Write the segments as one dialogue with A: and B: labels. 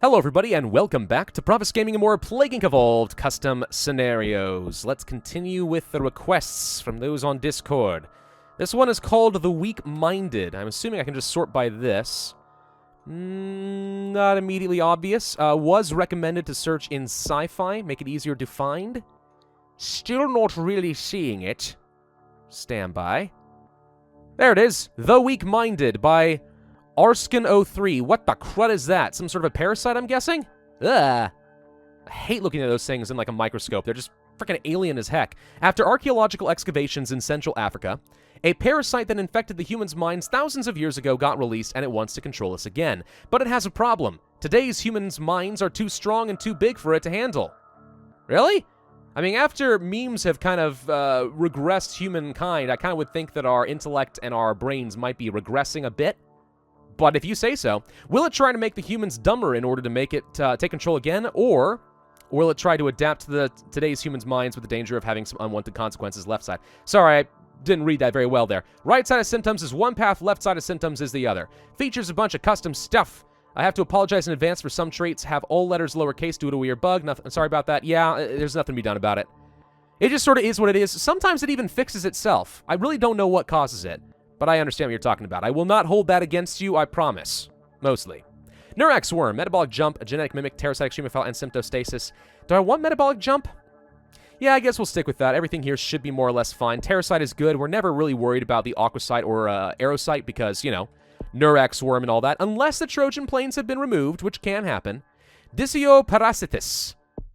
A: Hello everybody, and welcome back to Pravus Gaming and more Plague Inc. Evolved Custom Scenarios. Let's continue with the requests from those on Discord. This one is called The Weak-Minded. I'm assuming I can just sort by this. Not immediately obvious. Was recommended to search in sci-fi, make it easier to find. Still not really seeing it. Stand by. There it is. The Weak-Minded by Arskin03. What the crud is that? Some sort of a parasite, I'm guessing? Ugh. I hate looking at those things in like a microscope. They're just freaking alien as heck. After archaeological excavations in Central Africa, a parasite that infected the humans' minds thousands of years ago got released, and it wants to control us again. But it has a problem. Today's humans' minds are too strong and too big for it to handle. Really? I mean, after memes have kind of regressed humankind, I kind of would think that our intellect and our brains might be regressing a bit. But if you say so, will it try to make the humans dumber in order to make it take control again, or will it try to adapt to today's humans' minds with the danger of having some unwanted consequences left side? Sorry, I didn't read that very well there. Right side of symptoms is one path, left side of symptoms is the other. Features a bunch of custom stuff. I have to apologize in advance for some traits have all letters lowercase due to a weird bug. Nothing, sorry about that. Yeah, there's nothing to be done about it. It just sort of is what it is. Sometimes it even fixes itself. I really don't know what causes it. But I understand what you're talking about. I will not hold that against you, I promise. Mostly. Neurax Worm, Metabolic Jump, a Genetic Mimic, Parasite Extremophile, and Symptostasis. Do I want Metabolic Jump? Yeah, I guess we'll stick with that. Everything here should be more or less fine. Terrasite is good. We're never really worried about the Aquasite or Aerosite because, you know, Neurax Worm and all that. Unless the Trojan Plains have been removed, which can happen. Disio Parasitis.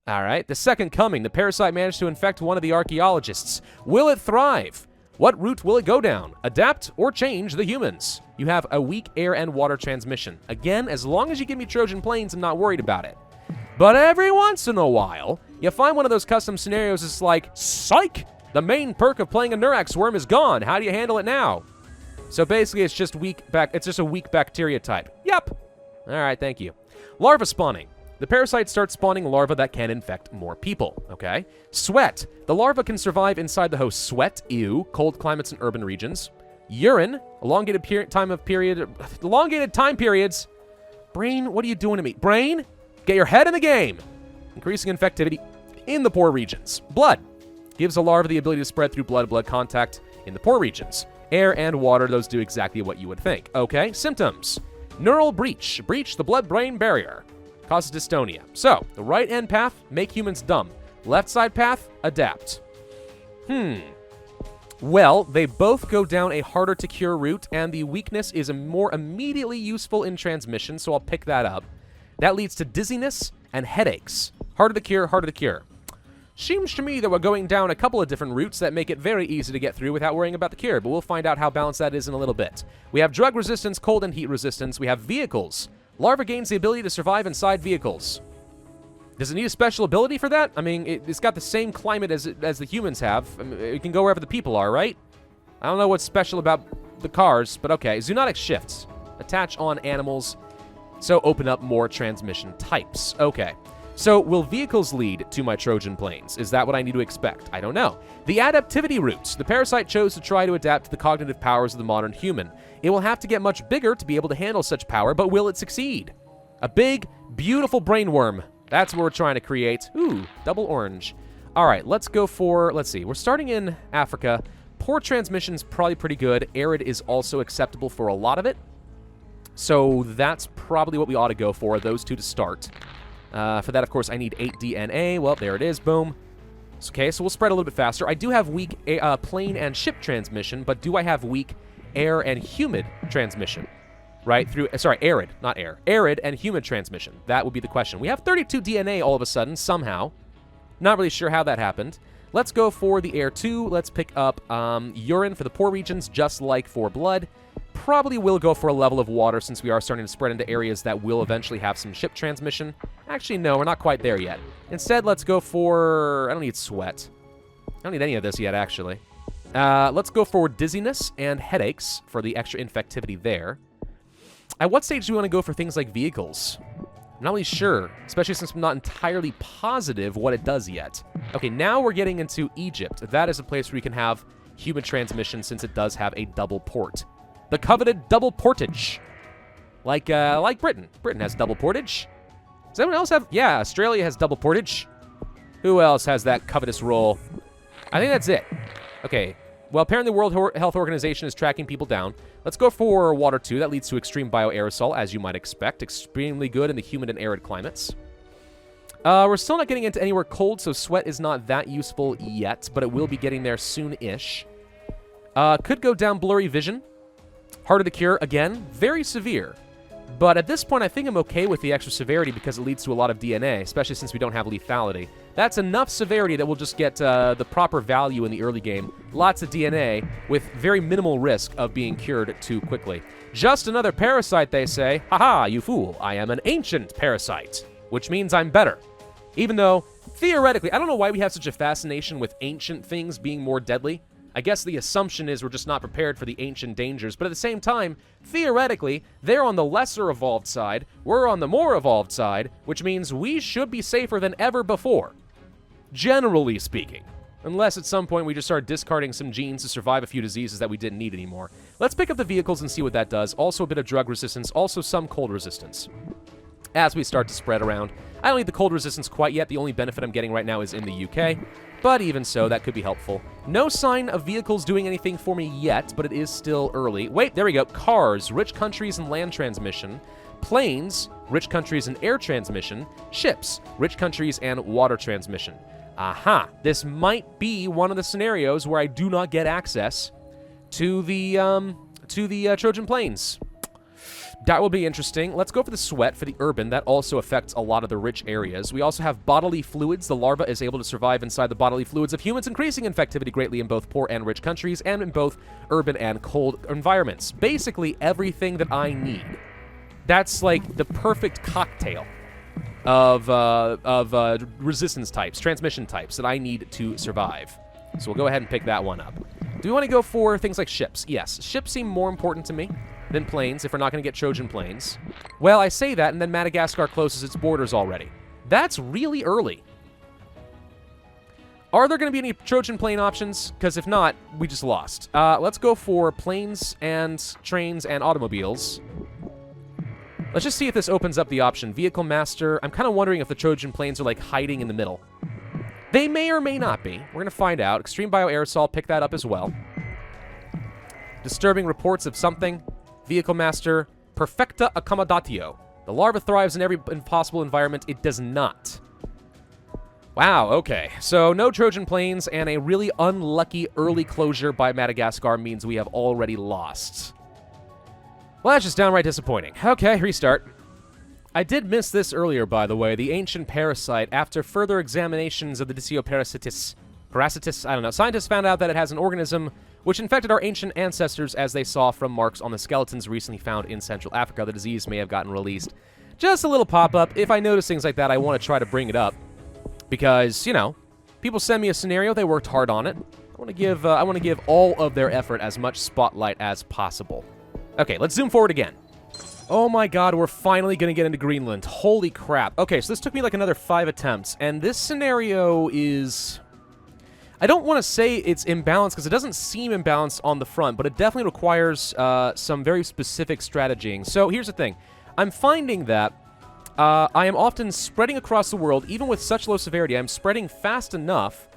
A: Alright, the Second Coming. The parasite managed to infect one of the archaeologists. Will it thrive? What route will it go down? Adapt or change the humans? You have a weak air and water transmission. Again, as long as you give me Trojan Plains, I'm not worried about it. But every once in a while, you find one of those custom scenarios that's like, psych! The main perk of playing a Neurax Worm is gone. How do you handle it now? So basically, it's just a weak bacteria type. Yep. All right, thank you. Larva spawning. The parasite starts spawning larvae that can infect more people, okay? Sweat. The larva can survive inside the host. Sweat, ew, cold climates and urban regions. Urine, elongated time periods. Brain, what are you doing to me? Brain, get your head in the game. Increasing infectivity in the poor regions. Blood, gives a larva the ability to spread through blood-blood contact in the poor regions. Air and water, those do exactly what you would think. Okay, symptoms. Neural breach, breach the blood-brain barrier. Causes dystonia. So, the right end path, make humans dumb. Left side path, adapt. Well, they both go down a harder to cure route, and the weakness is more immediately useful in transmission, so I'll pick that up. That leads to dizziness and headaches. Harder to cure, harder to cure. Seems to me that we're going down a couple of different routes that make it very easy to get through without worrying about the cure, but we'll find out how balanced that is in a little bit. We have drug resistance, cold and heat resistance. We have vehicles. Larva gains the ability to survive inside vehicles. Does it need a special ability for that? I mean, it's got the same climate as the humans have. I mean, it can go wherever the people are, right? I don't know what's special about the cars, but okay. Zoonotic shifts. Attach on animals, so open up more transmission types. Okay. So, will vehicles lead to my Trojan Plains? Is that what I need to expect? I don't know. The adaptivity routes. The parasite chose to try to adapt to the cognitive powers of the modern human. It will have to get much bigger to be able to handle such power, but will it succeed? A big, beautiful brain worm. That's what we're trying to create. Ooh, double orange. All right, let's go for, let's see. We're starting in Africa. Poor transmission's probably pretty good. Arid is also acceptable for a lot of it. So that's probably what we ought to go for, those two to start. For that, of course, I need 8 DNA. Well, there it is. Boom. Okay, so we'll spread a little bit faster. I do have weak plane and ship transmission, but do I have weak air and humid transmission? Right? Sorry, arid, not air. Arid and humid transmission. That would be the question. We have 32 DNA all of a sudden, somehow. Not really sure how that happened. Let's go for the air 2. Let's pick up urine for the poor regions, just like for blood. Probably will go for a level of water since we are starting to spread into areas that will eventually have some ship transmission. Actually, no, we're not quite there yet. Instead, let's go for... I don't need sweat. I don't need any of this yet, actually. Let's go for dizziness and headaches for the extra infectivity there. At what stage do we want to go for things like vehicles? I'm not really sure, especially since I'm not entirely positive what it does yet. Okay, now we're getting into Egypt. That is a place where we can have human transmission since it does have a double port. The coveted double portage. Like Britain. Britain has double portage. Does anyone else have... Yeah, Australia has double portage. Who else has that covetous role? I think that's it. Okay. Well, apparently the World Health Organization is tracking people down. Let's go for water 2. That leads to extreme bioaerosol, as you might expect. Extremely good in the humid and arid climates. We're still not getting into anywhere cold, so sweat is not that useful yet, but it will be getting there soon-ish. Could go down blurry vision. Harder to cure, again, very severe. But at this point, I think I'm okay with the extra severity because it leads to a lot of DNA, especially since we don't have lethality. That's enough severity that we'll just get the proper value in the early game. Lots of DNA with very minimal risk of being cured too quickly. Just another parasite, they say. Haha, you fool. I am an ancient parasite, which means I'm better. Even though, theoretically, I don't know why we have such a fascination with ancient things being more deadly. I guess the assumption is we're just not prepared for the ancient dangers, but at the same time, theoretically, they're on the lesser evolved side, we're on the more evolved side, which means we should be safer than ever before. Generally speaking. Unless at some point we just start discarding some genes to survive a few diseases that we didn't need anymore. Let's pick up the vehicles and see what that does. Also a bit of drug resistance, also some cold resistance. As we start to spread around. I don't need the cold resistance quite yet. The only benefit I'm getting right now is in the UK. But even so, that could be helpful. No sign of vehicles doing anything for me yet, but it is still early. Wait, there we go. Cars, rich countries and land transmission. Planes, rich countries and air transmission. Ships, rich countries and water transmission. Aha, this might be one of the scenarios where I do not get access to the Trojan planes. That will be interesting. Let's go for the sweat for the urban. That also affects a lot of the rich areas. We also have bodily fluids. The larva is able to survive inside the bodily fluids of humans, increasing infectivity greatly in both poor and rich countries and in both urban and cold environments. Basically, everything that I need. That's like the perfect cocktail of resistance types, transmission types that I need to survive. So we'll go ahead and pick that one up. Do we want to go for things like ships? Yes. Ships seem more important to me than planes if we're not going to get Trojan planes. Well, I say that, and then Madagascar closes its borders already. That's really early. Are there going to be any Trojan plane options? Because if not, we just lost. Let's go for planes and trains and automobiles. Let's just see if this opens up the option. Vehicle Master. I'm kind of wondering if the Trojan planes are like hiding in the middle. They may or may not be. We're going to find out. Extreme bioaerosol, pick that up as well. Disturbing reports of something. Vehicle Master, Perfecta Accommodatio. The larva thrives in every possible environment. It does not. Wow, okay. So no Trojan planes and a really unlucky early closure by Madagascar means we have already lost. Well, that's just downright disappointing. Okay, restart. I did miss this earlier, by the way. The ancient parasite, after further examinations of the Dicioparasitis, I don't know, scientists found out that it has an organism which infected our ancient ancestors, as they saw from marks on the skeletons recently found in Central Africa. The disease may have gotten released. Just a little pop-up. If I notice things like that, I want to try to bring it up. Because, you know, people send me a scenario, they worked hard on it. I want to give all of their effort as much spotlight as possible. Okay, let's zoom forward again. Oh my god, we're finally going to get into Greenland. Holy crap. Okay, so this took me like another 5 attempts, and this scenario is... I don't want to say it's imbalanced, because it doesn't seem imbalanced on the front, but it definitely requires some very specific strategying. So here's the thing. I'm finding that I am often spreading across the world, even with such low severity. I'm spreading fast enough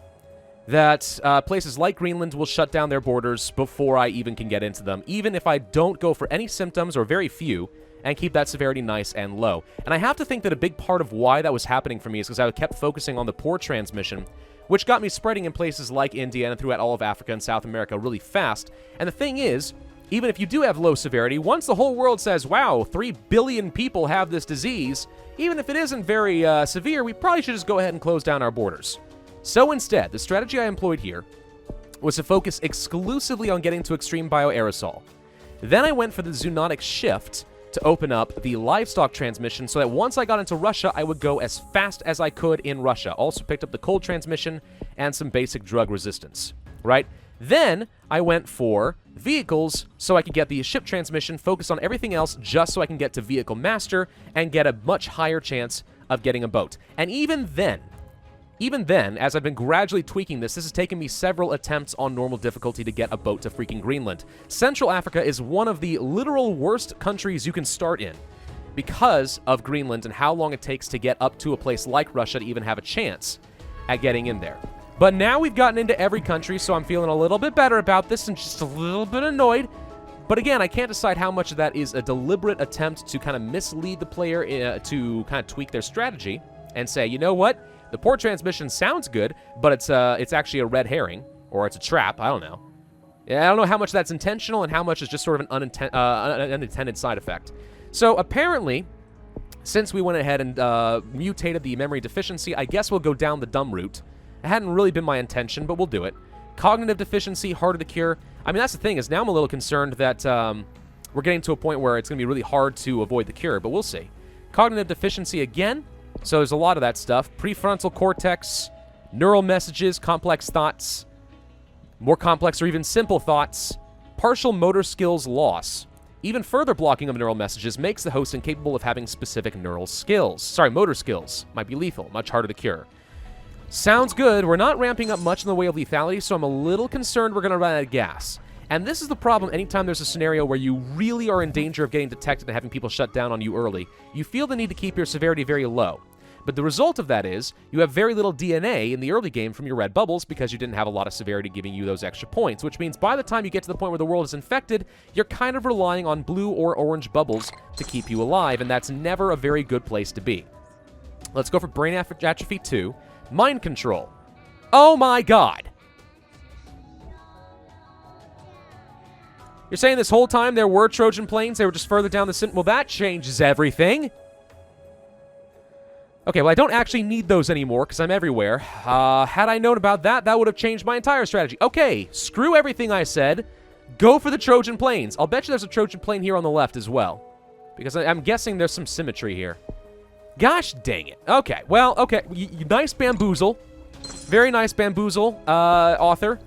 A: that places like Greenland will shut down their borders before I even can get into them, even if I don't go for any symptoms, or very few, and keep that severity nice and low. And I have to think that a big part of why that was happening for me is because I kept focusing on the poor transmission, which got me spreading in places like India and throughout all of Africa and South America really fast. And the thing is, even if you do have low severity, once the whole world says, wow, 3 billion people have this disease, even if it isn't very severe, we probably should just go ahead and close down our borders. So instead, the strategy I employed here was to focus exclusively on getting to extreme bioaerosol. Then I went for the zoonotic shift to open up the livestock transmission so that once I got into Russia, I would go as fast as I could in Russia. Also picked up the cold transmission and some basic drug resistance, right? Then I went for vehicles so I could get the ship transmission, focus on everything else just so I can get to Vehicle Master and get a much higher chance of getting a boat. And even then, as I've been gradually tweaking this has taken me several attempts on normal difficulty to get a boat to freaking Greenland. Central Africa is one of the literal worst countries you can start in. because of Greenland and how long it takes to get up to a place like Russia to even have a chance at getting in there. But now we've gotten into every country, so I'm feeling a little bit better about this and just a little bit annoyed. But again, I can't decide how much of that is a deliberate attempt to kind of mislead the player to kind of tweak their strategy and say, you know what, the port transmission sounds good, but it's actually a red herring, or it's a trap, I don't know. Yeah, I don't know how much that's intentional and how much is just sort of an unintended side effect. So apparently, since we went ahead and mutated the memory deficiency, I guess we'll go down the dumb route. It hadn't really been my intention, but we'll do it. Cognitive deficiency, harder to cure. I mean, that's the thing, is now I'm a little concerned that we're getting to a point where it's going to be really hard to avoid the cure, but we'll see. Cognitive deficiency again, so there's a lot of that stuff. Prefrontal cortex, neural messages, complex thoughts, more complex or even simple thoughts, partial motor skills loss. Even further blocking of neural messages makes the host incapable of having specific motor skills. Might be lethal, much harder to cure. Sounds good. We're not ramping up much in the way of lethality, so I'm a little concerned we're going to run out of gas. And this is the problem anytime there's a scenario where you really are in danger of getting detected and having people shut down on you early. You feel the need to keep your severity very low. But the result of that is you have very little DNA in the early game from your red bubbles because you didn't have a lot of severity giving you those extra points, which means by the time you get to the point where the world is infected, you're kind of relying on blue or orange bubbles to keep you alive, and that's never a very good place to be. Let's go for Brain Atrophy 2. Mind Control. Oh my god! You're saying this whole time there were Trojan planes, they were just further down the... Well, that changes everything! Okay, well, I don't actually need those anymore because I'm everywhere. Had I known about that, that would have changed my entire strategy. Okay, screw everything I said. Go for the Trojan planes. I'll bet you there's a Trojan plane here on the left as well, because I'm guessing there's some symmetry here. Gosh dang it. Okay, well, okay. Nice bamboozle. Very nice bamboozle, author.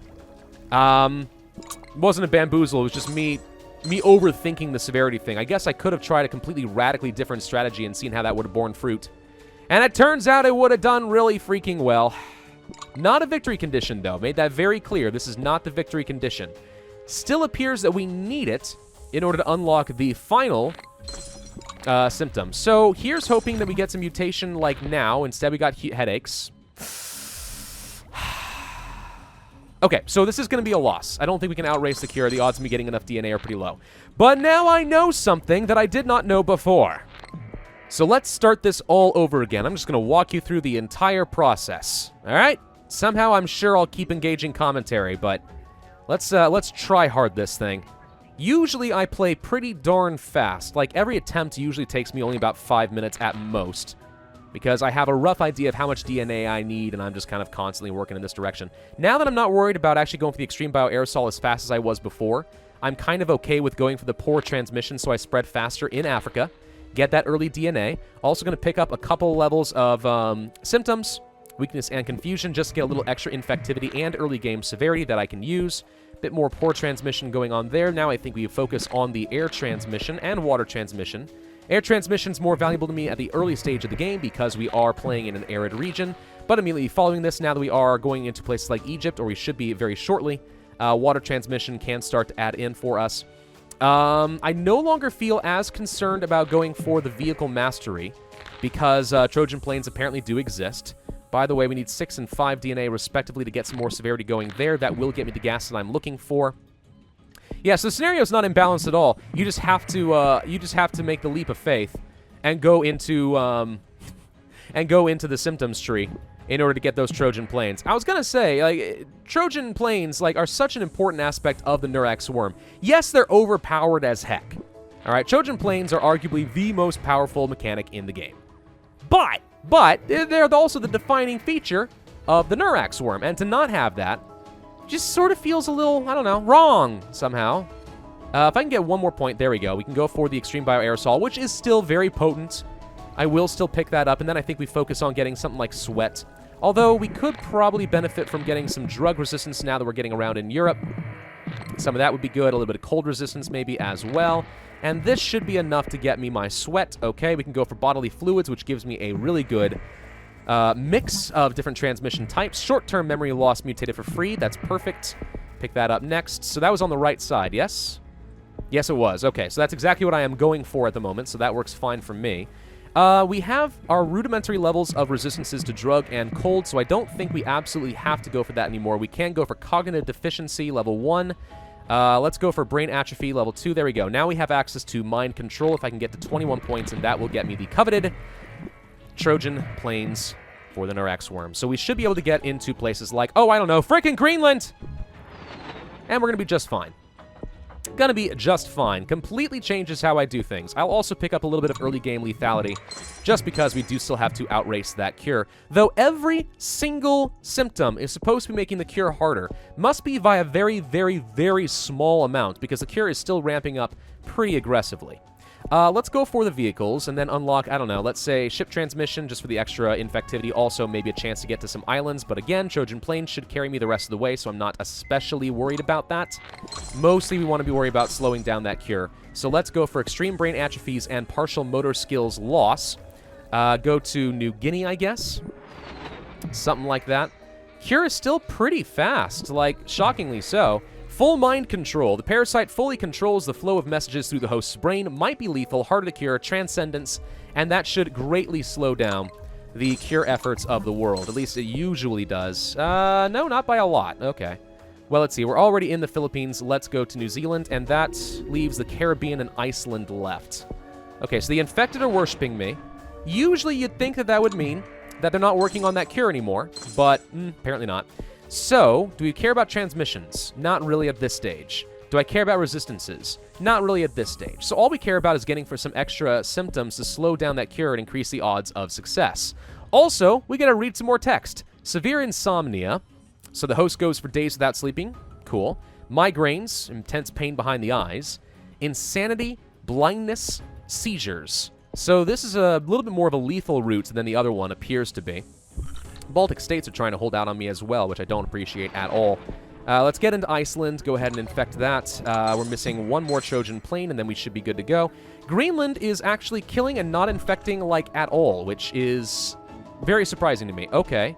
A: It wasn't a bamboozle. It was just me overthinking the severity thing. I guess I could have tried a completely radically different strategy and seen how that would have borne fruit. And it turns out it would have done really freaking well. Not a victory condition, though. Made that very clear. This is not the victory condition. Still appears that we need it in order to unlock the final symptom. So here's hoping that we get some mutation like now. Instead, we got headaches. Okay, so this is going to be a loss. I don't think we can outrace the cure. The odds of me getting enough DNA are pretty low. But now I know something that I did not know before. So let's start this all over again. I'm just going to walk you through the entire process. All right? Somehow I'm sure I'll keep engaging commentary, but let's try hard this thing. Usually I play pretty darn fast. Like, every attempt usually takes me only about 5 minutes at most, because I have a rough idea of how much DNA I need, and I'm just kind of constantly working in this direction. Now that I'm not worried about actually going for the extreme bioaerosol as fast as I was before, I'm kind of okay with going for the poor transmission so I spread faster in Africa, get that early DNA. Also going to pick up a couple levels of symptoms, weakness, and confusion, just to get a little extra infectivity and early game severity that I can use. Bit more poor transmission going on there. Now I think we focus on the air transmission and water transmission. Air transmission's more valuable to me at the early stage of the game because we are playing in an arid region, but immediately following this, now that we are going into places like Egypt, or we should be very shortly, water transmission can start to add in for us. I no longer feel as concerned about going for the vehicle mastery because Trojan planes apparently do exist. By the way, we need 6 and 5 DNA respectively to get some more severity going there. That will get me the gas that I'm looking for. Yeah, so the scenario's not imbalanced at all. You just have to make the leap of faith and go into the symptoms tree in order to get those Trojan planes. I was gonna say, like, Trojan planes are such an important aspect of the Nurax swarm. Yes, they're overpowered as heck. All right, Trojan planes are arguably the most powerful mechanic in the game, but they're also the defining feature of the Nurax swarm, and to not have that just sort of feels a little, I don't know, wrong somehow. If I can get one more point, there we go. We can go for the extreme bioaerosol, which is still very potent. I will still pick that up, and then I think we focus on getting something like sweat. Although we could probably benefit from getting some drug resistance now that we're getting around in Europe. Some of that would be good. A little bit of cold resistance maybe as well. And this should be enough to get me my sweat. Okay, we can go for bodily fluids, which gives me a really good mix of different transmission types. Short-term memory loss mutated for free. That's perfect. Pick that up next. So that was on the right side, yes? Yes, it was. Okay, so that's exactly what I am going for at the moment, so that works fine for me. We have our rudimentary levels of resistances to drug and cold, so I don't think we absolutely have to go for that anymore. We can go for cognitive deficiency, level 1. Let's go for brain atrophy, level 2. There we go. Now we have access to mind control if I can get to 21 points, and that will get me the coveted Trojan planes for the Norax worm. So we should be able to get into places like, oh, I don't know, frickin' Greenland! And we're going to be just fine. Gonna be just fine. Completely changes how I do things. I'll also pick up a little bit of early game lethality, just because we do still have to outrace that cure. Though every single symptom is supposed to be making the cure harder, must be by a very, very, very small amount, because the cure is still ramping up pretty aggressively. Let's go for the vehicles, and then unlock, I don't know, let's say ship transmission, just for the extra infectivity. Also, maybe a chance to get to some islands. But again, Trojan planes should carry me the rest of the way, so I'm not especially worried about that. Mostly, we want to be worried about slowing down that cure. So let's go for extreme brain atrophies and partial motor skills loss. Go to New Guinea, I guess. Something like that. Cure is still pretty fast, like, shockingly so. Full mind control. The parasite fully controls the flow of messages through the host's brain, might be lethal, harder to cure, transcendence, and that should greatly slow down the cure efforts of the world. At least it usually does. No, not by a lot. Okay. Well, let's see. We're already in the Philippines. Let's go to New Zealand, and that leaves the Caribbean and Iceland left. Okay, so the infected are worshipping me. Usually you'd think that that would mean that they're not working on that cure anymore, but apparently not. So, do we care about transmissions? Not really at this stage. Do I care about resistances? Not really at this stage. So all we care about is getting for some extra symptoms to slow down that cure and increase the odds of success. Also, we gotta read some more text. Severe insomnia. So the host goes for days without sleeping. Cool. Migraines, intense pain behind the eyes. Insanity, blindness, seizures. So this is a little bit more of a lethal route than the other one appears to be. Baltic states are trying to hold out on me as well, which I don't appreciate at all. Let's get into Iceland. Go ahead and infect that. We're missing one more Trojan plane, and then we should be good to go. Greenland is actually killing and not infecting, like, at all, which is very surprising to me. Okay.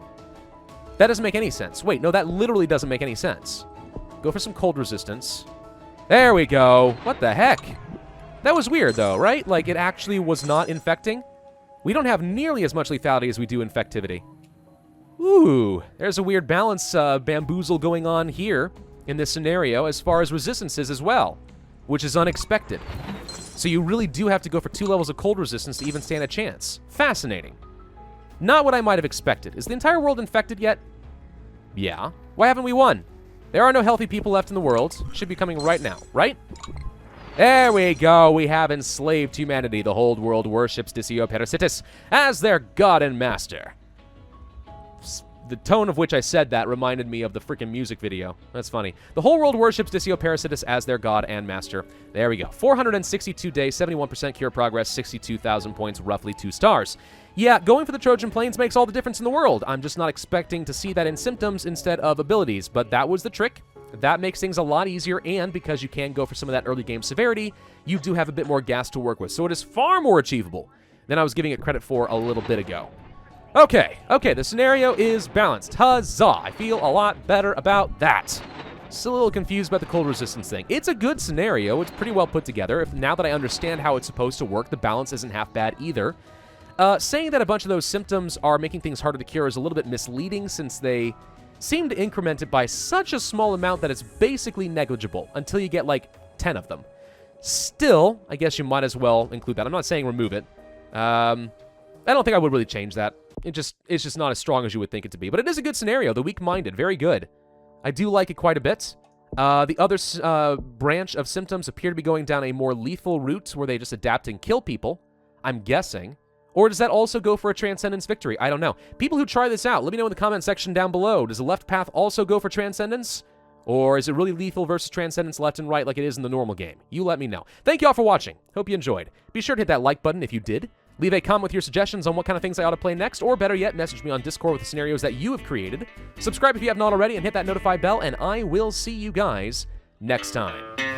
A: That doesn't make any sense. Wait, no, that literally doesn't make any sense. Go for some cold resistance. There we go. What the heck? That was weird, though, right? Like, it actually was not infecting. We don't have nearly as much lethality as we do infectivity. Ooh, there's a weird balance bamboozle going on here in this scenario as far as resistances as well, which is unexpected. So you really do have to go for 2 levels of cold resistance to even stand a chance. Fascinating. Not what I might have expected. Is the entire world infected yet? Yeah. Why haven't we won? There are no healthy people left in the world. Should be coming right now, right? There we go. We have enslaved humanity. The whole world worships Disio Parasitis as their god and master. The tone of which I said that reminded me of the freaking music video. That's funny. The whole world worships Disio Parasitis as their god and master. There we go. 462 days, 71% cure progress, 62,000 points, roughly 2 stars. Yeah, going for the Trojan planes makes all the difference in the world. I'm just not expecting to see that in symptoms instead of abilities, but that was the trick. That makes things a lot easier, and because you can go for some of that early game severity, you do have a bit more gas to work with. So it is far more achievable than I was giving it credit for a little bit ago. Okay, the scenario is balanced. Huzzah! I feel a lot better about that. Still a little confused about the cold resistance thing. It's a good scenario. It's pretty well put together. Now that I understand how it's supposed to work, the balance isn't half bad either. Saying that a bunch of those symptoms are making things harder to cure is a little bit misleading, since they seem to increment it by such a small amount that it's basically negligible until you get like 10 of them. Still, I guess you might as well include that. I'm not saying remove it. I don't think I would really change that. It's just not as strong as you would think it to be. But it is a good scenario. The weak-minded, very good. I do like it quite a bit. The other branch of symptoms appear to be going down a more lethal route where they just adapt and kill people, I'm guessing. Or does that also go for a Transcendence victory? I don't know. People who try this out, let me know in the comment section down below. Does the left path also go for Transcendence? Or is it really lethal versus Transcendence left and right like it is in the normal game? You let me know. Thank you all for watching. Hope you enjoyed. Be sure to hit that like button if you did. Leave a comment with your suggestions on what kind of things I ought to play next, or better yet, message me on Discord with the scenarios that you have created. Subscribe if you have not already, and hit that notify bell, and I will see you guys next time.